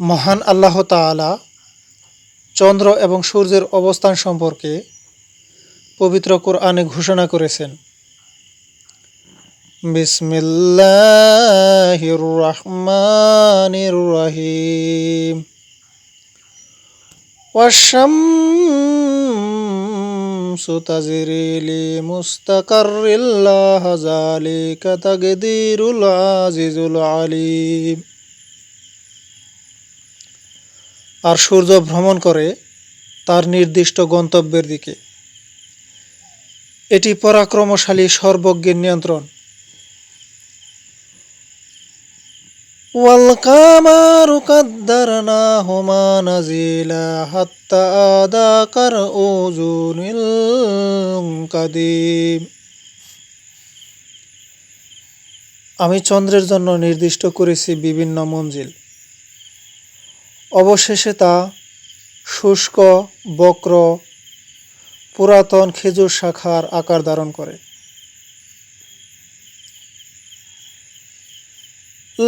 মহান আল্লাহ তাআলা চন্দ্র এবং সূর্যের অবস্থান সম্পর্কে পবিত্র কোরআনে ঘোষণা করেছেন। বিসমিল্লাহির রহমানির রহিম। ওয়াশ-শামসু তাজরি লিমুস্তাকাররিন লাহা যালিকা তাকদীরুল আজিজুল আলীম। আর সূর্য ভ্রমণ করে তার নির্দিষ্ট গন্তব্যের দিকে। এটি পরাক্রমশালী সর্বজ্ঞের নিয়ন্ত্রণ। ওয়াল কামারু কাদ্দারনাহু মানাজিলা হাত্তা আদা কারউজুনিল কাদিম। আমি চন্দ্রের জন্য নির্দিষ্ট করেছি বিভিন্ন মঞ্জিল, অবশেষে তা শুষ্ক, বক্র, পুরাতন খেজুর শাখার আকার ধারণ করে।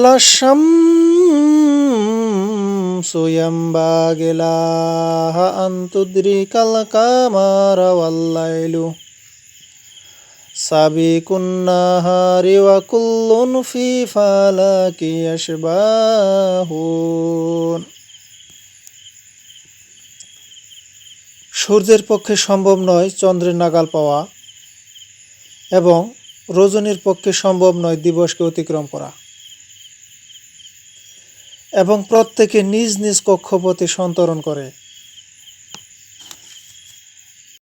লা শামসু ইয়ামবাগি লাহা আন তুদরিকাল কামারা ওয়াল লাইলু সাবিকুন নাহারি ওয়া কুল্লুন ফি ফালাকি ইয়াশবাহুন। সূর্যের পক্ষে সম্ভব নয় চন্দ্রের নাগাল পাওয়া, এবং রজনীর পক্ষে সম্ভব নয় দিবসকে অতিক্রম করা, এবং প্রত্যেকে নিজ নিজ কক্ষপথে সন্তরণ করে।